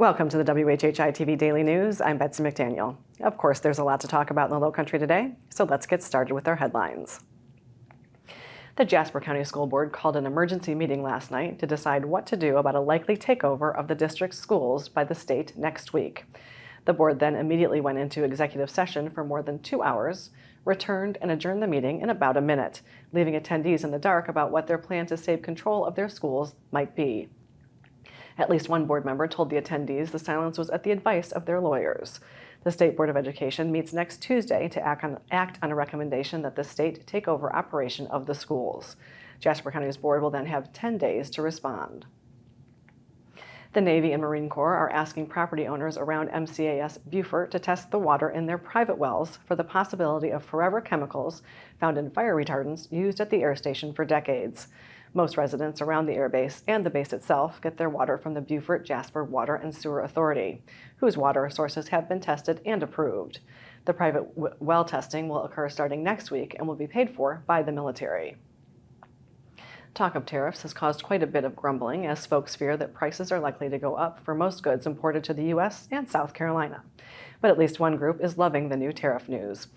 Welcome to the WHHI-TV Daily News. I'm Betsy McDaniel. Of course, there's a lot to talk about in the Lowcountry today, so let's get started with our headlines. The Jasper County School Board called an emergency meeting last night to decide what to do about a likely takeover of the district's schools by the state next week. The board then immediately went into executive session for more than 2 hours, returned and adjourned the meeting in about a minute, leaving attendees in the dark about what their plan to save control of their schools might be. At least one board member told the attendees the silence was at the advice of their lawyers. The State Board of Education meets next Tuesday to act on a recommendation that the state take over operation of the schools. Jasper County's board will then have 10 days to respond. The Navy and Marine Corps are asking property owners around MCAS Beaufort to test the water in their private wells for the possibility of forever chemicals found in fire retardants used at the air station for decades. Most residents around the airbase and the base itself get their water from the Beaufort Jasper Water and Sewer Authority, whose water sources have been tested and approved. The private well testing will occur starting next week and will be paid for by the military. Talk of tariffs has caused quite a bit of grumbling as folks fear that prices are likely to go up for most goods imported to the U.S. and South Carolina. But at least one group is loving the new tariff news,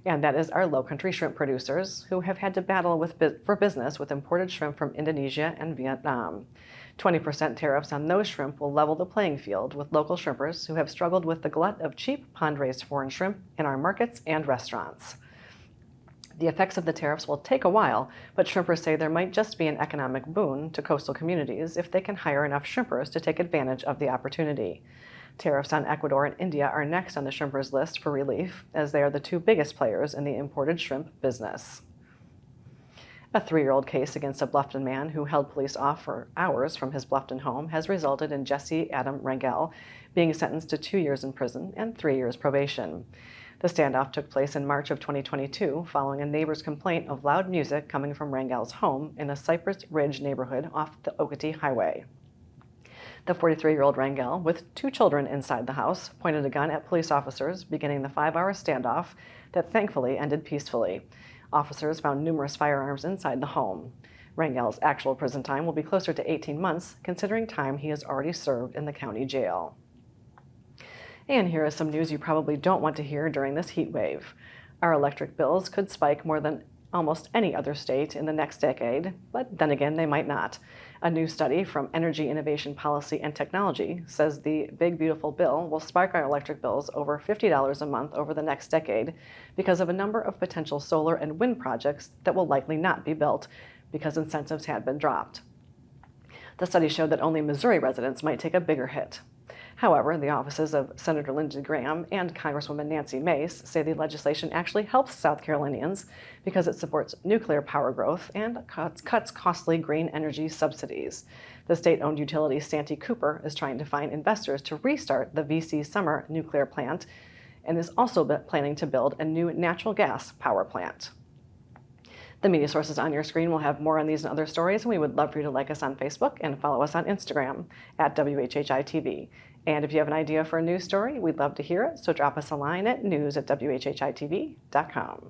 and that is our Lowcountry shrimp producers, who have had to battle for business with imported shrimp from Indonesia and Vietnam. 20% tariffs on those shrimp will level the playing field with local shrimpers who have struggled with the glut of cheap pond-raised foreign shrimp in our markets and restaurants. The effects of the tariffs will take a while, but shrimpers say there might just be an economic boon to coastal communities if they can hire enough shrimpers to take advantage of the opportunity. Tariffs on Ecuador and India are next on the shrimpers list for relief, as they are the two biggest players in the imported shrimp business. A 3-year-old case against a Bluffton man who held police off for hours from his Bluffton home has resulted in Jesse Adam Rangel being sentenced to 2 years in prison and 3 years probation. The standoff took place in March of 2022 following a neighbor's complaint of loud music coming from Rangel's home in a Cypress Ridge neighborhood off the Okatee Highway. The 43-year-old Rangel, with 2 children inside the house, pointed a gun at police officers, beginning the 5-hour standoff that thankfully ended peacefully. Officers found numerous firearms inside the home. Rangel's actual prison time will be closer to 18 months, considering time he has already served in the county jail. And here is some news you probably don't want to hear during this heat wave. Our electric bills could spike more than almost any other state in the next decade, but then again, they might not. A new study from Energy Innovation Policy and Technology says the Big Beautiful Bill will spike our electric bills over $50 a month over the next decade because of a number of potential solar and wind projects that will likely not be built because incentives had been dropped. The study showed that only Missouri residents might take a bigger hit. However, the offices of Senator Lindsey Graham and Congresswoman Nancy Mace say the legislation actually helps South Carolinians because it supports nuclear power growth and cuts costly green energy subsidies. The state-owned utility Santee Cooper is trying to find investors to restart the VC Summer nuclear plant and is also planning to build a new natural gas power plant. The media sources on your screen will have more on these and other stories, and we would love for you to like us on Facebook and follow us on Instagram at WHHI-TV. And if you have an idea for a news story, we'd love to hear it, so drop us a line at news@WHHITV.com.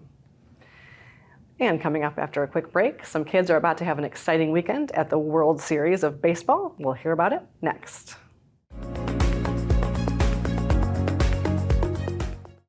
And coming up after a quick break, some kids are about to have an exciting weekend at the World Series of Baseball. We'll hear about it next.